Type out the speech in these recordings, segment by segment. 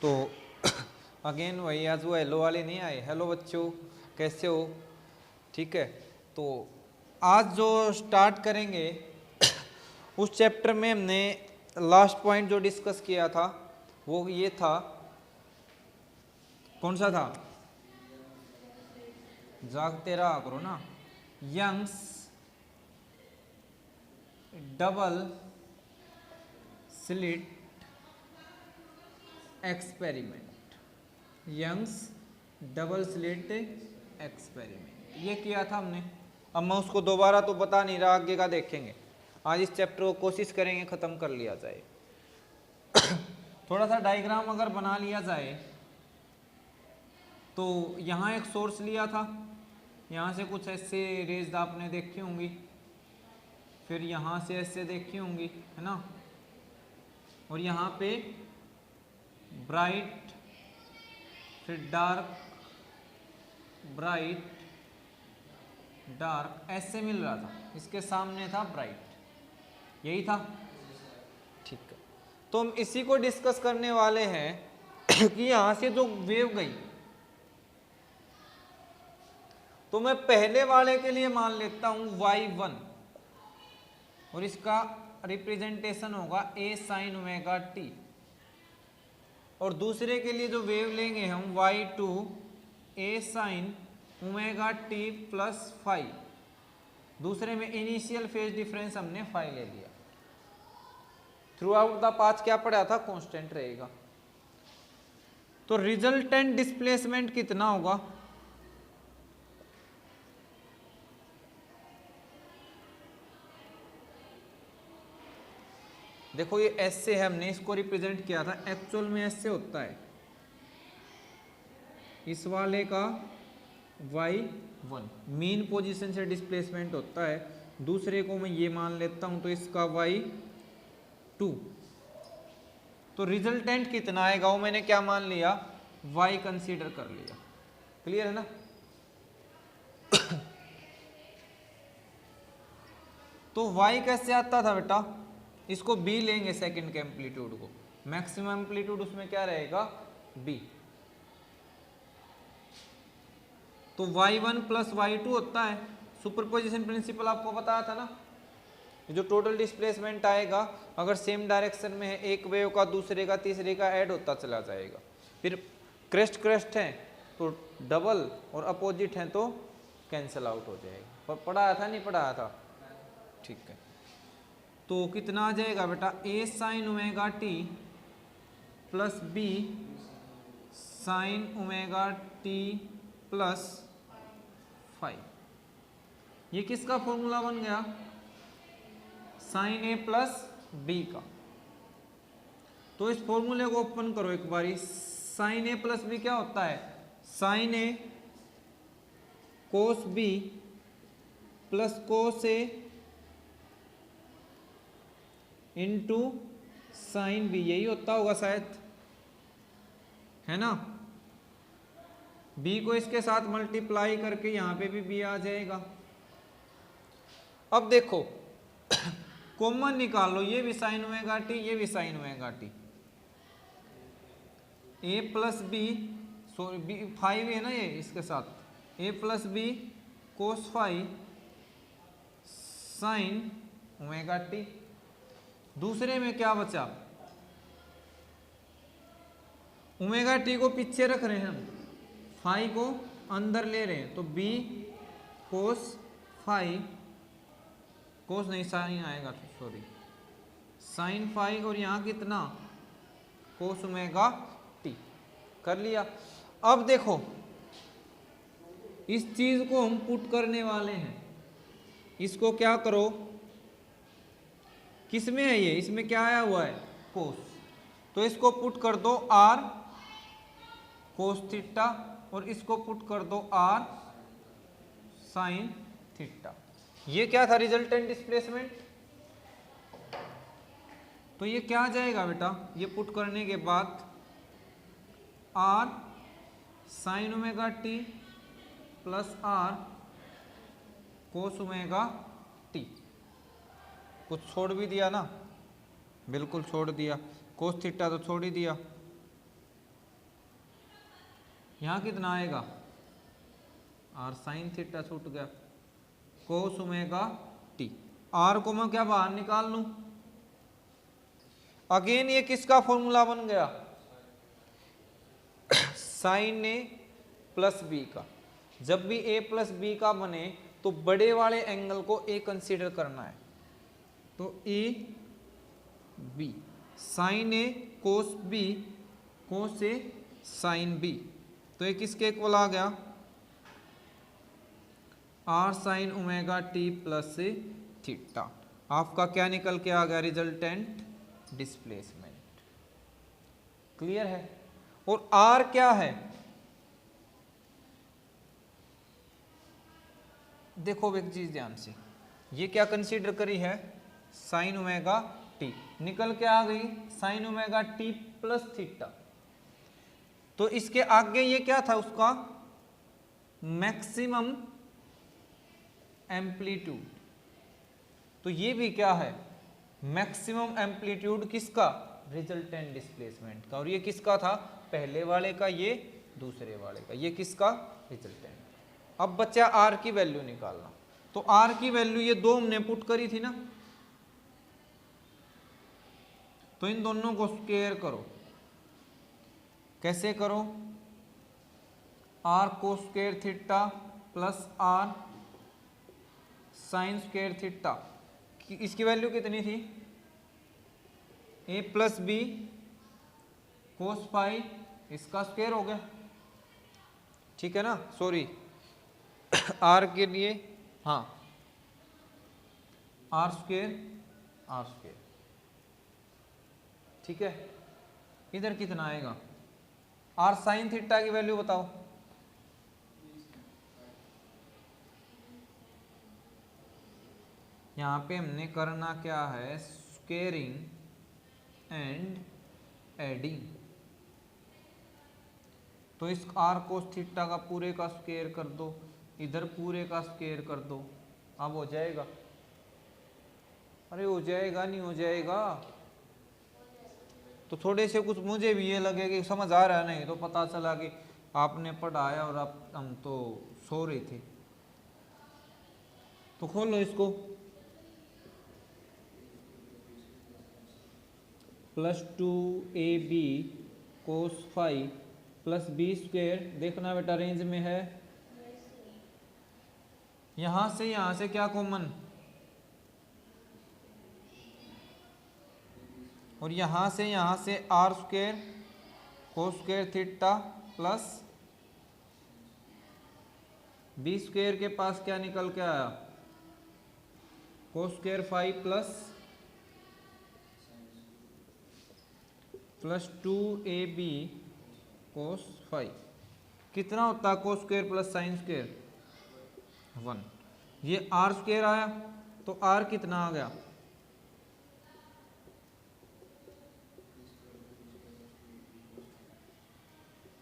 तो अगेन वही आज वो हेलो वाले नहीं आए। हेलो बच्चों, कैसे हो? ठीक है, तो आज जो स्टार्ट करेंगे उस चैप्टर में हमने लास्ट पॉइंट जो डिस्कस किया था वो ये था, कौन सा था? जागते रहा करो ना। Young's double slit experiment, Young's double slit experiment, ये किया था हमने। अब मैं उसको दोबारा तो बता नहीं रहा, आगे का देखेंगे। आज इस चैप्टर को कोशिश करेंगे ख़त्म कर लिया जाए। थोड़ा सा डायग्राम अगर बना लिया जाए तो यहाँ एक सोर्स लिया था, यहाँ से कुछ ऐसे रेज आपने देखी होंगी, फिर यहाँ से ऐसे देखी होंगी, है ना, और यहाँ पे ब्राइट, फिर डार्क, ब्राइट, डार्क, ऐसे मिल रहा था। इसके सामने था ब्राइट, यही था। ठीक है, तो हम इसी को डिस्कस करने वाले हैं कि यहां से जो वेव गई, तो मैं पहले वाले के लिए मान लेता हूं y1 और इसका रिप्रेजेंटेशन होगा a sin ओमेगा t, और दूसरे के लिए जो वेव लेंगे हम y2 a sin omega t plus five. दूसरे में इनिशियल फेज डिफरेंस हमने फाइव ले लिया। थ्रू आउट द पाथ क्या पड़ा था? कांस्टेंट रहेगा। तो रिजल्टेंट डिस्प्लेसमेंट कितना होगा? देखो ये ऐसे है, हमने इसको रिप्रेजेंट किया था, एक्चुअल में ऐसे होता है। इस वाले का y1 मीन पोजीशन से डिस्प्लेसमेंट होता है, दूसरे को मैं ये मान लेता हूं तो इसका y2। तो रिजल्टेंट कितना आएगा वो मैंने क्या मान लिया? y कंसीडर कर लिया। क्लियर है ना? तो y कैसे आता था बेटा? इसको b लेंगे, सेकंड के एम्पलीट्यूड को, मैक्सिमम एम्पलीट्यूड उसमें क्या रहेगा? b। तो y1 प्लस y2 होता है, सुपरपोजिशन प्रिंसिपल आपको बताया था ना। जो टोटल डिस्प्लेसमेंट आएगा अगर सेम डायरेक्शन में है, एक वेव का दूसरे का तीसरे का ऐड होता चला जाएगा। फिर क्रेस्ट क्रेस्ट है तो डबल, और अपोजिट है तो कैंसिल आउट हो जाएगा। पढ़ाया था नहीं पढ़ाया था? ठीक है, तो कितना आ जाएगा बेटा? a sine omega t plus b sine omega t plus five. ये किसका फॉर्मूला बन गया? साइन ए प्लस बी का। तो इस फॉर्मूले को ओपन करो एक बारी। साइन ए प्लस बी क्या होता है? Sign A cos B plus cos A into sine B, यही होता होगा शायद, है ना। b को इसके साथ मल्टीप्लाई करके यहां पे भी b आ जाएगा। अब देखो कॉमन निकाल लो, ये भी साइन ओमेगा टी, ये भी sine omega T. a plus B, sorry B five है ना ये, इसके साथ a plus B cos five sine omega T. दूसरे में क्या बचा? ओमेगा टी को पीछे रख रहे हैं हम, फाइव को अंदर ले रहे हैं, तो b कोस फाइव, कोस नहीं साइन आएगा, सॉरी साइन फाइव, और यहाँ कितना? कोस ओमेगा टी। कर लिया। अब देखो इस चीज को हम पुट करने वाले हैं, इसको क्या करो, किसमें है ये? इसमें क्या आया हुआ है? कोस। तो इसको पुट कर दो r कोस थीटा, और इसको पुट कर दो r साइन थीटा। ये क्या था? Resultant displacement. तो ये क्या आ जाएगा बेटा? ये पुट करने के बाद r sign omega T plus r कोस ओमेगा टी। कुछ छोड़ भी दिया ना? बिल्कुल छोड़ दिया। कोस थीटा तो छोड़ ही दिया। यहाँ कितना आएगा, आर साइन थीटा छूट गया, कोस ओमेगा टी। आर को मैं क्या बाहर निकाल लूं, अगेन ये किसका फॉर्मूला बन गया, साइन ए प्लस बी का। जब भी ए प्लस बी का बने तो बड़े वाले एंगल को ए कंसीडर करना है, तो A B, sine A cos B, cos A sine B, तो ये किसके इक्वल आ गया, R sine omega T plus theta. आपका क्या निकल के आ गया, रिजल्टेंट डिस्प्लेसमेंट। क्लियर है। और आर क्या है, देखो एक चीज ध्यान से, ये क्या कंसीडर करी है, साइन ओमेगा टी, निकल के आ गई sign omega T plus theta. तो इसके आगे ये क्या था, उसका मैक्सिमम एम्पलीट्यूड, तो ये भी क्या है, मैक्सिमम एम्पलीट्यूड किसका, रिजल्टेंट डिस्प्लेसमेंट का। और ये किसका था, पहले वाले का, ये दूसरे वाले का, ये किसका, रिजल्टेंट। अब बच्चा आर की वैल्यू निकालना, तो आर की वैल्यू ये दो हमने पुट करी थी ना, तो इन दोनों को स्क्वायर करो। कैसे करो, आर को square theta plus R sine square theta, इसकी वैल्यू कितनी थी, A plus B cos phi, इसका स्क्वायर हो गया, ठीक है ना, सॉरी आर के लिए, हाँ आर स्क्वायर, ठीक है। इधर कितना आएगा, आर साइन थीटा की वैल्यू बताओ, यहां पे हमने करना क्या है, स्क्वेयरिंग एंड एडिंग। तो इस आर कोस थीटा का पूरे का स्क्वायर कर दो, इधर पूरे का स्क्वायर कर दो, अब हो जाएगा, अरे हो जाएगा, नहीं हो जाएगा, तो थोड़े से कुछ मुझे भी ये लगे कि समझ आ रहा है, नहीं तो पता चला कि आपने पढ़ाया और आप हम तो सो रहे थे। तो खोलो इसको, plus 2ab cos phi plus B square, देखना बेटा रेंज में है, यहां से क्या कॉमन, और यहां से R square cos square theta plus B square के पास क्या निकल के आया, cos square phi plus 2ab cos phi, कितना होता है cos square plus sine square, 1। ये आर स्क्वेयर आया, तो आर कितना आ गया,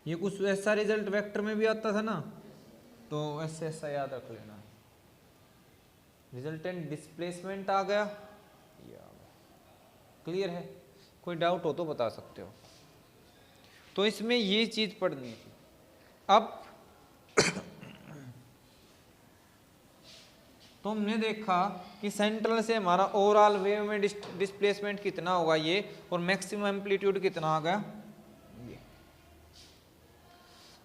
ये कुछ ऐसा रिजल्ट वेक्टर में भी आता था ना, तो ऐसे ऐसा याद रख लेना, रिजल्टेंट डिस्प्लेसमेंट आ गया, क्लियर है, कोई डाउट हो तो बता सकते हो। तो इसमें ये चीज पढ़नी थी। अब तो हमने देखा कि सेंट्रल से हमारा ओवरऑल वेव में डिस्प्लेसमेंट कितना होगा ये, और मैक्सिमम एम्पलीट्यूड कितना आ गया ये।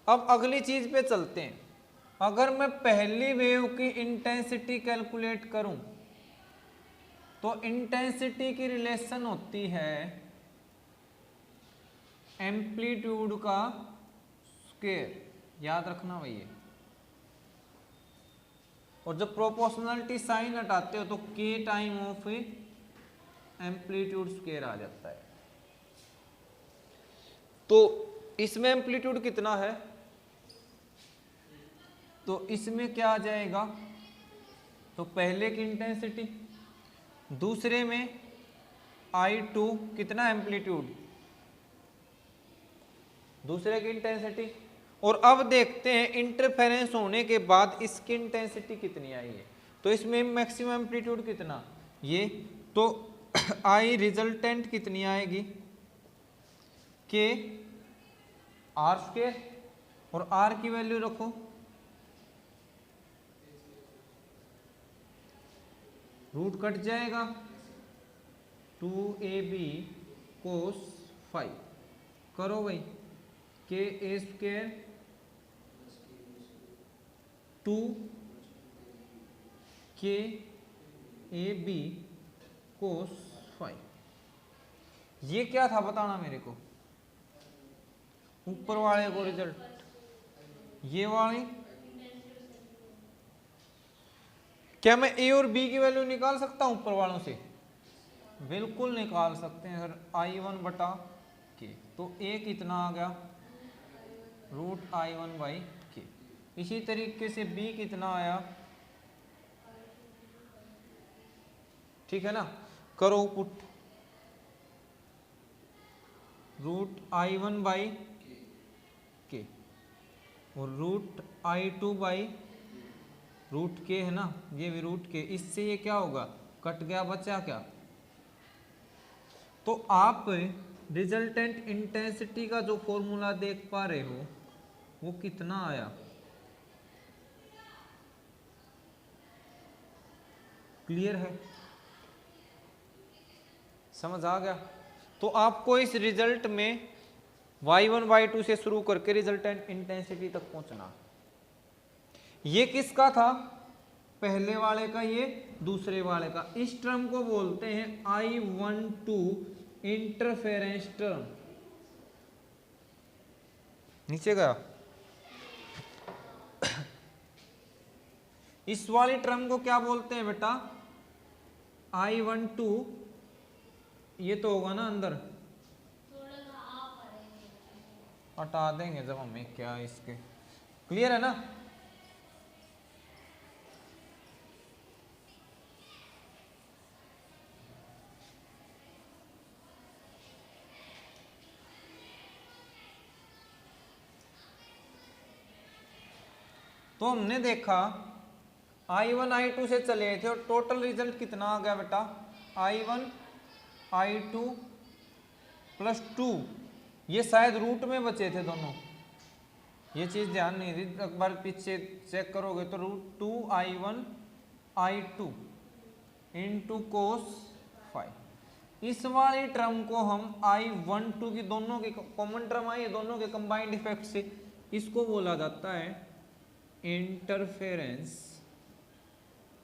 अब अगली चीज पे चलते हैं। अगर मैं पहली वेव की इंटेंसिटी कैलकुलेट करूं तो इंटेंसिटी की रिलेशन होती है एम्पलीट्यूड का स्क्वायर, याद रखना भैया। और जब प्रोपोर्शनलिटी साइन हटाते हो तो k time of amplitude square आ जाता है। तो इसमें एम्पलीट्यूड कितना है, तो इसमें क्या आ जाएगा, तो पहले की इंटेंसिटी, दूसरे में I2 कितना एम्पलीट्यूड, दूसरे की इंटेंसिटी, और अब देखते हैं इंटरफेरेंस होने के बाद इसकी इंटेंसिटी कितनी आई है। तो इसमें मैक्सिमम एम्पलीट्यूड कितना ये, तो आई रिजल्टेंट कितनी आएगी, के आर स्क्वायर, और आर की वैल्यू रखो, रूट कट जाएगा 2ab cos 5 करो भाई, के ए स्क्वायर 2 के ए बी कोस 5। ये क्या था बताना मेरे को, ऊपर वाले को रिजल्ट, ये वाली क्या मैं ए और बी की वैल्यू निकाल सकता हूं ऊपर वालों से? बिल्कुल निकाल सकते हैं सर, I1 बटा के। तो ए कितना आ गया, रूट I1 बाई के। इसी तरीके से बी कितना आया, ठीक है ना, करो पुट, रूट I1 बाई के और रूट I2 बाई रूट के, है ना, ये भी रूट के। इससे ये क्या होगा, कट गया, बचा क्या? तो आप रिजल्टेंट इंटेंसिटी का जो फॉर्मूला देख पा रहे हो वो कितना आया, क्लियर है, समझ आ गया? तो आपको इस रिजल्ट में y1 y2 से शुरू करके रिजल्टेंट इंटेंसिटी तक पहुंचना। ये किसका था, पहले वाले का, ये दूसरे वाले का। इस टर्म को बोलते हैं I12 इंटरफेरेंस टर्म। नीचे गया, इस वाली टर्म को क्या बोलते हैं बेटा, I12, ये तो होगा ना अंदर, हटा देंगे जब हमें, क्या इसके, क्लियर है ना? तो हमने देखा I1 I2 से चले थे और टोटल रिजल्ट कितना आ गया बेटा, I1 I2 प्लस 2, ये शायद रूट में बचे थे दोनों, ये चीज ध्यान नहीं दी, एक बार पीछे चेक करोगे तो root 2 I1 I2 into cos 5। इस वाली टर्म को हम I12 की, दोनों की कॉमन टर्म आई है, दोनों के कंबाइंड इफेक्ट से, इसको बोला जाता है इंटरफेरेंस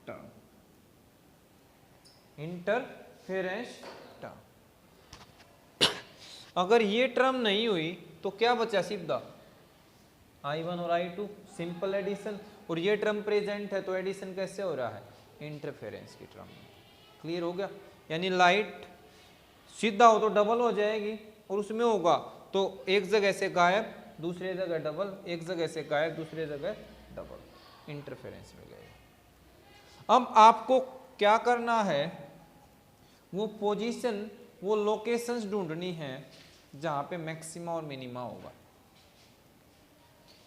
टर्म, इंटरफेरेंस टर्म। अगर ये टर्म नहीं हुई तो क्या बचा, सीधा I1 और I2 सिंपल एडिशन, और ये टर्म प्रेजेंट है तो एडिशन कैसे हो रहा है, इंटरफेरेंस की टर्म में। क्लियर हो गया? यानी लाइट सीधा हो तो डबल हो जाएगी, और उसमें होगा तो एक जगह से गायब दूसरे जगह डबल, एक जगह से गायब दूसरे जगह डबल, इंटरफेरेंस में गए। अब आपको क्या करना है, वो पोजीशन, वो लोकेशंस ढूंढनी है जहां पे मैक्सिमा और मिनिमा होगा,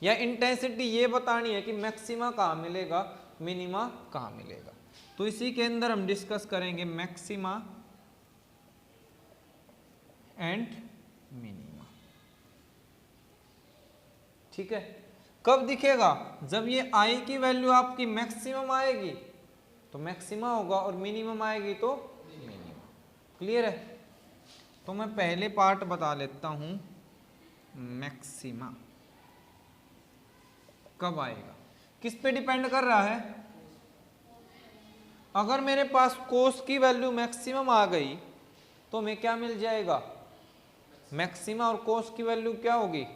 या इंटेंसिटी ये बतानी है कि मैक्सिमा कहाँ मिलेगा, मिनिमा कहाँ मिलेगा। तो इसी के अंदर हम डिस्कस करेंगे मैक्सिमा एंड मिनिमा, ठीक है? कब दिखेगा, जब ये I की वैल्यू आपकी मैक्सिमम आएगी तो मैक्सिमा होगा, और मिनिमम आएगी तो मिनिमम। क्लियर है? तो मैं पहले पार्ट बता लेता हूं, मैक्सिमा कब आएगा, किस पे डिपेंड कर रहा है? अगर मेरे पास कोस की वैल्यू मैक्सिमम आ गई तो हमें क्या मिल जाएगा, मैक्सिमा, और कोस की वैल्यू क्या होगी,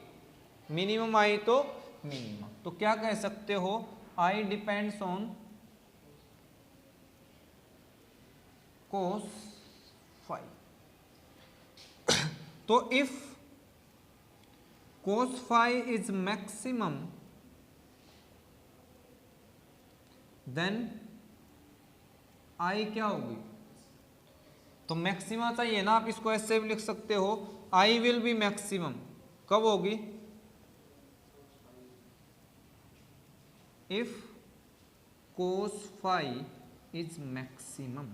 मिनिमम आई तो मिनिमम। तो क्या कह सकते हो, I डिपेंड्स ऑन कोस 5। तो if cos 5 is maximum then I क्या होगी, तो मैक्सिमा चाहिए ना, आप इसको ऐसे भी लिख सकते हो, I विल बी मैक्सिमम, कब होगी, if cos 5 is maximum.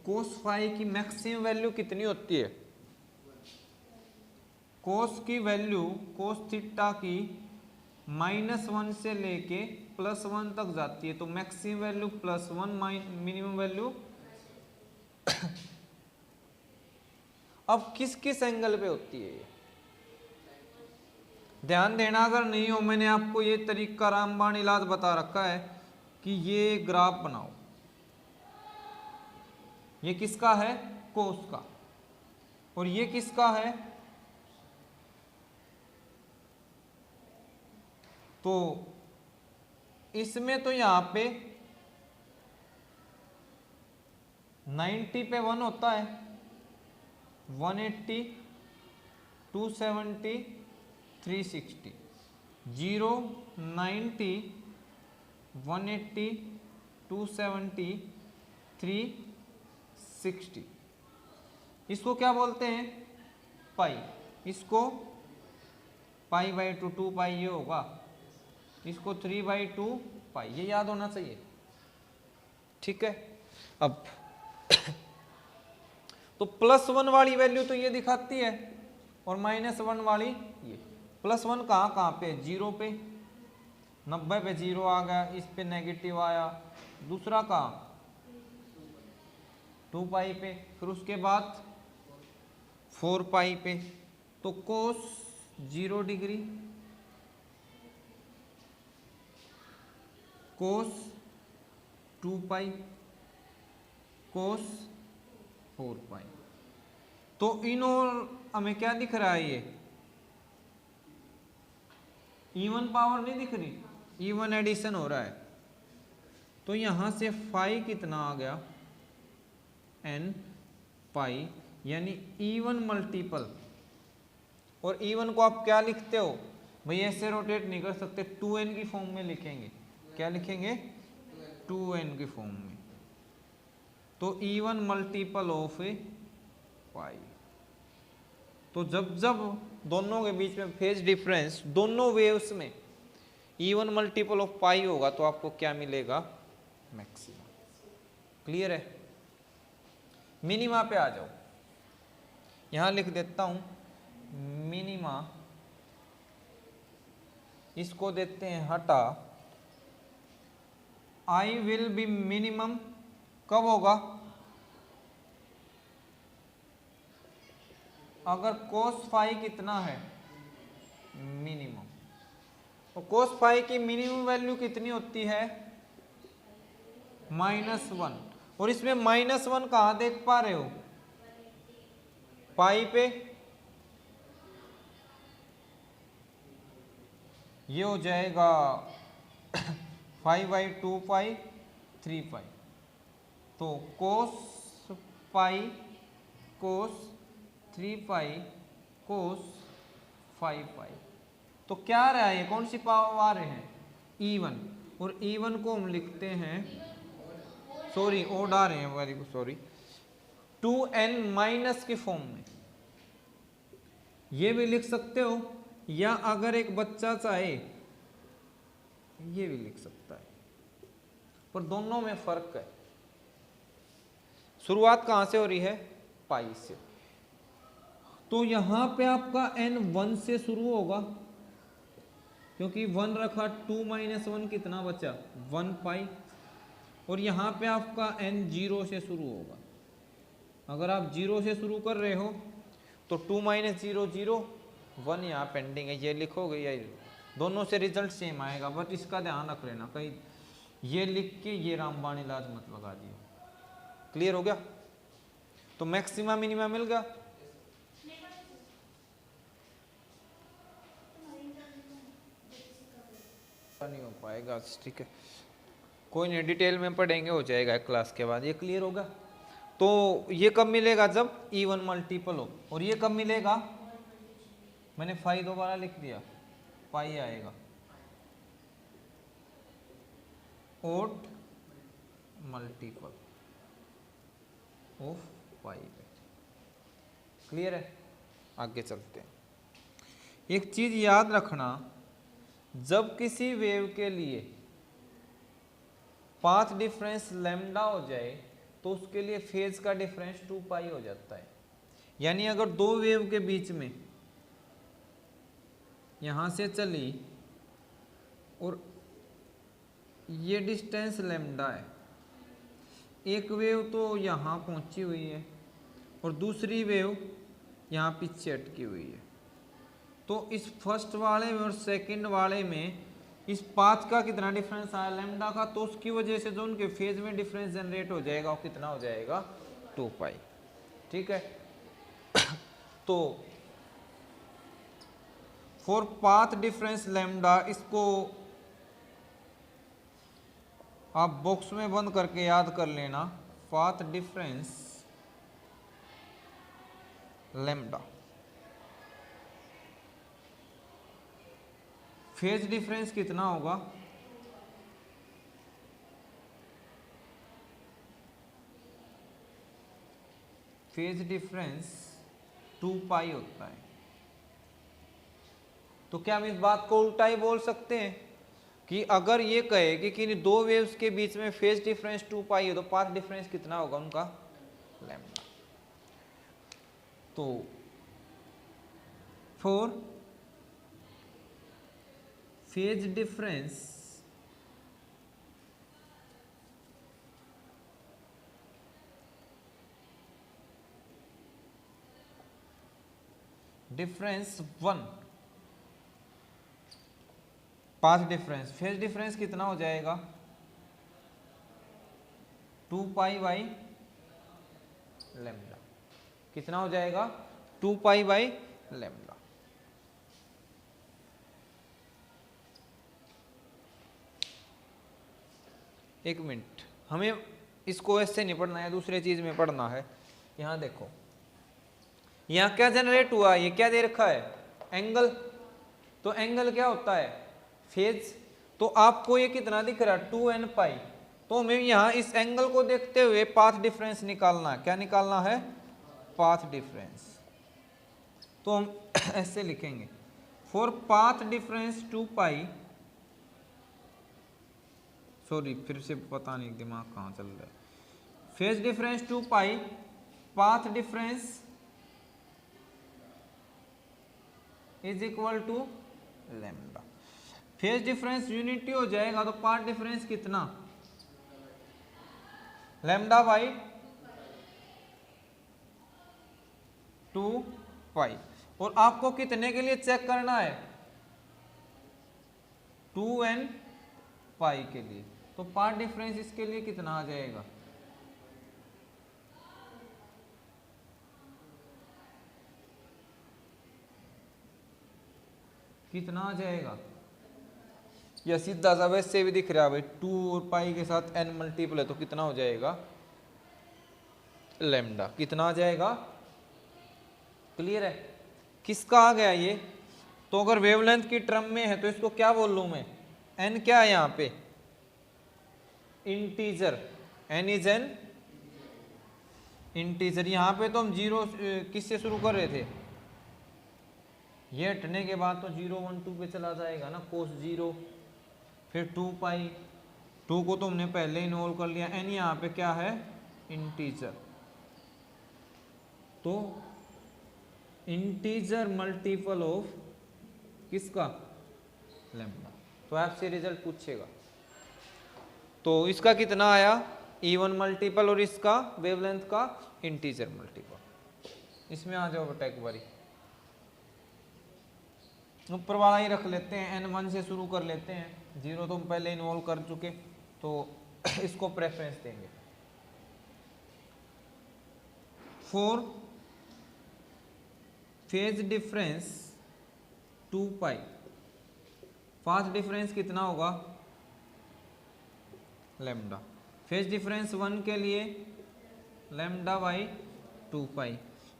cos 5 की मैक्सिमम वैल्यू कितनी होती है, कोस की वैल्यू कोस थीटा की -1 से लेके +1 तक जाती है, तो मैक्सिमम वैल्यू +1, मिनिमम वैल्यू अब किस किस एंगल पे होती है ये ध्यान देना। अगर नहीं हो, मैंने आपको ये तरीका रामबाण इलाज बता रखा है कि ये ग्राफ बनाओ, ये किसका है, कोस का, और ये किसका है, तो इसमें तो यहां पे 90 पे 1 होता है, 180, 270, 360, 0, 90, 180, 270, 360। इसको क्या बोलते हैं, पाई। इसको π/2, 2 पाई ये होगा, इसको 3/2 पाई, ये याद होना चाहिए, ठीक है। अब तो +1 वाली वैल्यू तो ये दिखाती है और -1 वाली ये। +1 कहाँ पे, 0 पे, 90 पे 0 आ गया, इस पे नेगेटिव आया। दूसरा कहाँ, 2 पाई पे, फिर उसके बाद 4 पाई पे। तो कोस 0 डिग्री, कोस 2 पाई, कोस 4 पाई। तो इन और हमें क्या दिख रहा है, ये इवन पावर नहीं दिख रही, इवन एडिशन हो रहा है। तो यहां से फाई कितना आ गया, n पाई, यानी इवन मल्टीपल। और इवन को आप क्या लिखते हो भाई, ऐसे रोटेट नहीं कर सकते, 2n की फॉर्म में लिखेंगे। क्या लिखेंगे, 2n की फॉर्म में। तो इवन मल्टीपल ऑफ पाई। तो जब जब दोनों के बीच में फेज डिफरेंस दोनों वेव्स में इवन मल्टीपल ऑफ पाई होगा, तो आपको क्या मिलेगा, मैक्सिमा। क्लियर है। मिनिमा पे आ जाओ, यहां लिख देता हूं मिनिमा, इसको देते हैं हटा। आई विल बी मिनिमम कब होगा, अगर कोस फाई कितना है, मिनिमम। तो कोस फाई की मिनिमम वैल्यू कितनी होती है, -1। और इसमें -1 कहां देख पा रहे हो, पाई पे। ये हो जाएगा 5/2 पाई, 3 पाई। तो कोस पाई, कोस 3 पाई, कोस 5 पाई। तो क्या आ रहा है, ये कौन सी पावर आ रहे हैं, इवन। और इवन को हम लिखते हैं, सॉरी ओड आ रहे हैं, very good sorry, 2n minus की फॉर्म में। ये भी लिख सकते हो, या अगर एक बच्चा चाहे ये भी लिख सकता है, पर दोनों में फर्क है। शुरुआत कहां से हो रही है, पाई से। तो यहां पे आपका n 1 से शुरू होगा, क्योंकि 1 रखा, 2 - 1 कितना बचा, 1 पाई। और यहां पे आपका n 0 से शुरू होगा। अगर आप 0 से शुरू कर रहे हो तो 2 - 0 0, 1 यहाँ पेंडिंग है, ये लिखोगे, या दोनों से रिजल्ट सेम आएगा। बट इसका ध्यान रख लेना, कहीं ये लिख के ये रामबाण इलाज मत लगा दिए। क्लियर हो गया। तो मैक्सिमा मिनिमा मिल गया। नहीं हो पाएगा, ठीक है, कोई नहीं, डिटेल में पढ़ेंगे, हो जाएगा क्लास के बाद। ये क्लियर होगा। तो ये कब मिलेगा, जब इवन मल्टीपल हो। और ये कब मिलेगा, मैंने फाई दोबारा लिख दिया, पाई आएगा, ओड मल्टीपल ऑफ पाई पे। क्लियर है। आगे चलते हैं। एक चीज याद रखना, जब किसी वेव के लिए पाथ डिफरेंस लैम्डा हो जाए, तो उसके लिए फेज का डिफरेंस 2 पाई हो जाता है। यानी अगर दो वेव के बीच में यहाँ से चली और ये डिस्टेंस लैम्डा है, एक वेव तो यहाँ पहुँची हुई है और दूसरी वेव यहाँ पीछे अटकी हुई है। तो इस फर्स्ट वाले में और सेकंड वाले में इस पाथ का कितना डिफरेंस आया लैम्डा का, तो उसकी वजह से जो उनके फेज में डिफरेंस जनरेट हो जाएगा वो कितना हो जाएगा 2 पाई। ठीक है, तो फॉर पाथ डिफरेंस लैम्डा, इसको आप बॉक्स में बंद करके याद कर लेना, path difference lambda. Phase difference कितना होगा, फेज डिफरेंस 2 पाई होता है। तो क्या हम इस बात को उल्टा ही बोल सकते हैं कि अगर ये कहे कि किन्हीं दो वेव्स के बीच में फेज डिफरेंस 2 पाई है तो पाथ डिफरेंस कितना होगा उनका लैम्डा। तो for phase difference difference 1, path difference, phase difference कितना हो जाएगा 2 पाई बाई लैम्डा। कितना हो जाएगा 2 पाई बाई लैम्डा। एक मिनट, हमें इसको ऐसे नहीं पढ़ना है, दूसरे चीज में पढ़ना है। यहां देखो, यहां क्या जनरेट हुआ, ये क्या दे रखा है एंगल। तो एंगल क्या होता है फेज। तो आपको ये कितना दिख रहा है 2n पाई। तो हमें यहाँ इस एंगल को देखते हुए पाथ डिफरेंस निकालना है। क्या निकालना है पाथ डिफरेंस। तो हम ऐसे लिखेंगे for path difference 2 pi, sorry फिर से पता नहीं दिमाग कहाँ चल रहा है। Phase difference 2 pi, path difference is equal to lambda. Phase difference unity हो जाएगा तो पाथ डिफरेंस कितना लैम्डा बाई 2 पाई। और आपको कितने के लिए चेक करना है 2n पाई के लिए। तो पाथ डिफरेंस इसके लिए कितना आ जाएगा कितना आ जाएगा, या सीधा सा वैसे भी दिख रहा है भाई 2 और पाई के साथ n मल्टीपल है तो कितना हो जाएगा लैम्डा। कितना आ जाएगा, क्लियर है किसका आ गया ये। तो अगर वेवलेंथ की टर्म में है तो इसको क्या बोल लूं मैं, n क्या है यहाँ पे integer, n is an integer. यहाँ पे तो हम जीरो किससे शुरू कर रहे थे, ये हटने के बाद तो 0 1 2 पे चला जाएगा ना, कोस 0 फिर 2 पाई, 2 को तो हमने पहले ही इन्वॉल्व कर लिया। n यहाँ पे क्या है इंटीजर, तो इंटीजर मल्टीपल ऑफ किसका लैम्डा। तो आपसे रिजल्ट पूछेगा तो इसका कितना आया E1 मल्टीपल और इसका वेवलेंथ का इंटीजर मल्टीपल। इसमें आ जाओ बेटा एक बारी, ऊपर वाला ही रख लेते हैं, n1 से शुरू कर लेते हैं, 0 तो हम पहले इन्वॉल्व कर चुके तो इसको प्रेफरेंस देंगे। For phase difference 2 pi, path difference कितना होगा लैम्डा। फेज डिफरेंस 1 के लिए lambda by 2 pi.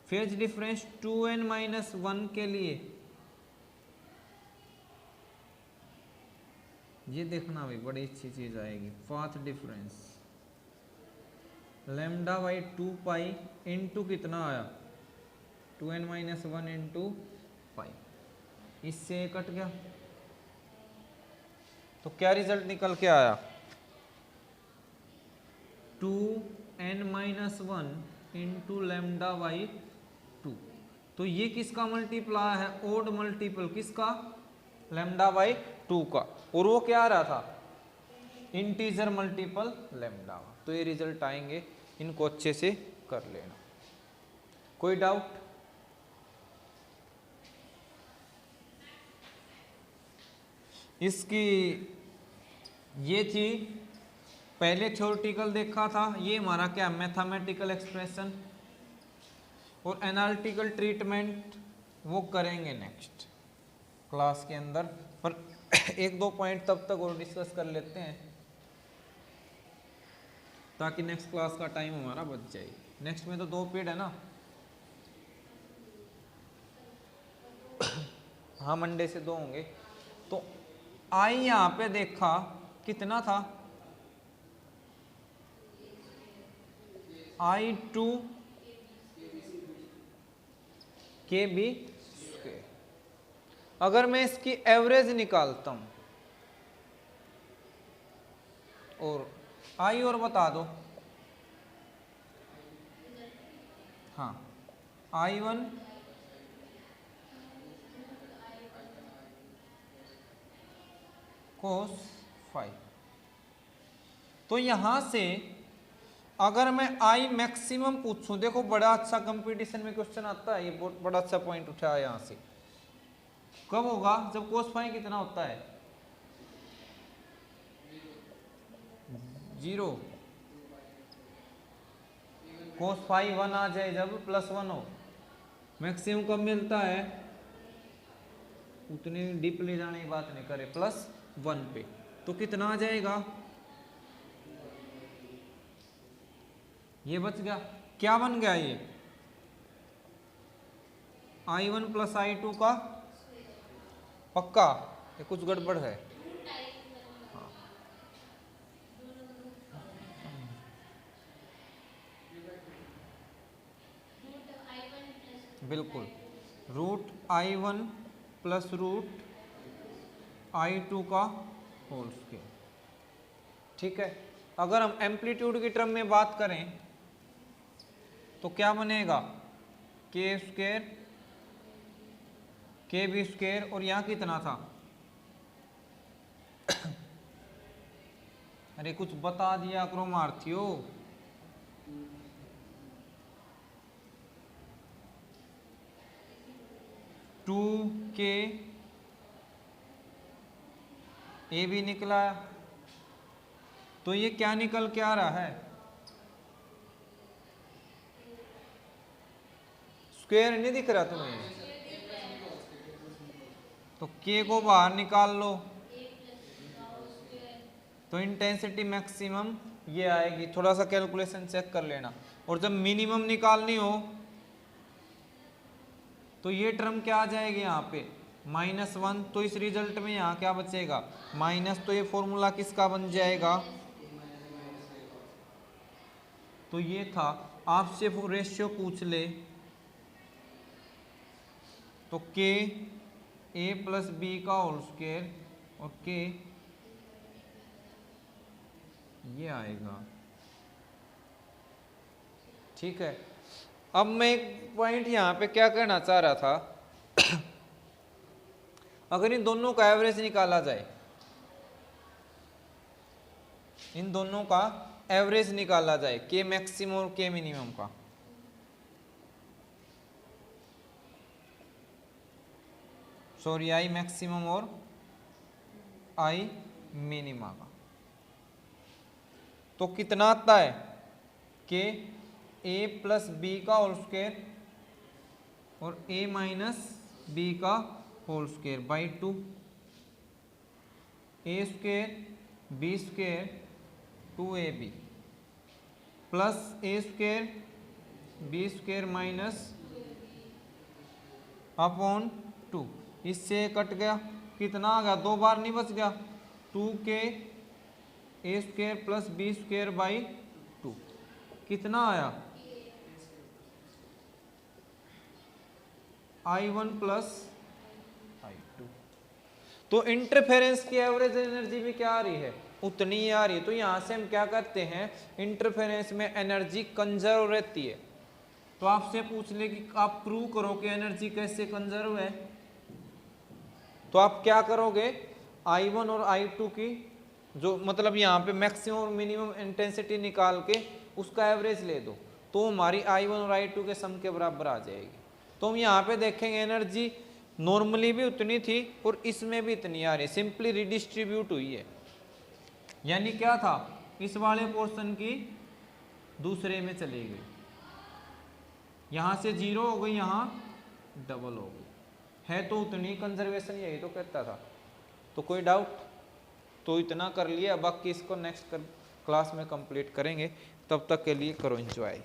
Phase difference 2n minus 1 के लिए ये देखना भाई बड़ी अच्छी चीज आएगी, path difference lambda by 2 pi into कितना आया 2n माइनस 1 इंटू पाई। इससे कट गया तो क्या रिजल्ट निकल के आया 2n minus 1 into lambda by 2। तो ये किसका मल्टीप्लाई है ओड मल्टीपल किसका लेमडा बाई 2 का, और वो क्या आ रहा था, इंटीजर मल्टीपल लेमडा। तो ये रिजल्ट आएंगे, इनको अच्छे से कर लेना। कोई डाउट? इसकी ये थी पहले थ्योरेटिकल देखा था, ये हमारा क्या मैथमेटिकल एक्सप्रेशन, और एनालिटिकल ट्रीटमेंट वो करेंगे नेक्स्ट क्लास के अंदर। पर एक दो पॉइंट तब तक और डिस्कस कर लेते हैं ताकि नेक्स्ट क्लास का टाइम हमारा बच जाए। नेक्स्ट में तो 2 पीरियड है ना। हाँ मंडे से 2 होंगे। तो आई यहाँ पे देखा कितना था, I2 KB स्क्वायर। अगर मैं इसकी एवरेज निकालता हूं, और आई और बता दो, हाँ I1 cos 5। तो यहां से अगर मैं आई मैक्सिमम पूछूं, देखो बड़ा अच्छा कंपटीशन में क्वेश्चन आता है, ये बहुत बड़ा अच्छा पॉइंट उठाया यहां से। कब होगा, जब cos फाई कितना होता है, 0। cos फाई 1 आ जाए जब +1 हो। मैक्सिमम कब मिलता है, उतने डीप ले जाने की बात नहीं करे, +1 पे। तो कितना आ जाएगा, ये बच गया। क्या बन गया ये, I1 + I2 का पक्का, ये कुछ गड़बड़ है। हाँ। बिल्कुल, √I1 + √I2 का होल स्क्वायर। ठीक है। अगर हम एम्पलीट्यूड की टर्म में बात करें तो क्या बनेगा, k² KB², और यहां कितना था, अरे कुछ बता दिया करो मार्थियो, टू के ए भी निकला। तो ये क्या निकल के आ रहा है, स्क्वायर नहीं दिख रहा तुम्हें, तो के को बाहर निकाल लो, तो इंटेंसिटी मैक्सिमम ये आएगी। थोड़ा सा कैलकुलेशन चेक कर लेना। और जब मिनिमम निकालनी हो तो ये टर्म क्या आ जाएगी यहाँ पे, -1। तो इस रिजल्ट में यहाँ क्या बचेगा, माइनस। तो ये फॉर्मूला किसका बन जाएगा, तो ये था। आपसे वो रेशियो पूछ ले तो के A + B का होल स्क्वायर, और के ये आएगा। ठीक है। अब मैं एक पॉइंट यहाँ पे क्या कहना चाह रहा था, अगर इन दोनों का एवरेज निकाला जाए, इन दोनों का एवरेज निकाला जाए, के मैक्सिमम और के मिनिमम का, सॉरी आई मैक्सिमम और आई मिनिमा का, तो कितना आता है, के A + B का होल स्क्वायर और A - B का whole square by 2, A² B² 2AB plus A² B² upon 2। इससे कट गया, कितना आ गया, 2 बार नहीं बच गया, 2k A² + B² बाई 2। कितना आया, I1 + I2। तो इंटरफेरेंस की एवरेज एनर्जी भी क्या आ रही है, उतनी ही आ रही है। तो यहां से हम क्या करते हैं, इंटरफेरेंस में एनर्जी कंजर्व रहती है। तो आपसे पूछ ले कि आप प्रूव करो कि एनर्जी कैसे कंजर्व है, तो आप क्या करोगे, I1 और I2 की जो मतलब यहाँ पे मैक्सिमम और मिनिमम इंटेंसिटी निकाल के उसका एवरेज ले दो, तो हमारी I1 और I2 के सम के बराबर आ जाएगी। तो हम यहाँ पे देखेंगे एनर्जी नॉर्मली भी उतनी थी और इसमें भी इतनी आ रही, सिंपली रिडिस्ट्रीब्यूट हुई है। यानी क्या था, इस वाले पोर्शन की दूसरे में चली गई, यहाँ से 0 हो गई, यहाँ डबल हो गई, है तो उतनी कंजर्वेशन, यही तो कहता था। तो कोई डाउट? तो इतना कर लिया, बाकी इसको नेक्स्ट क्लास में कंप्लीट करेंगे, तब तक के लिए करो एंजॉय।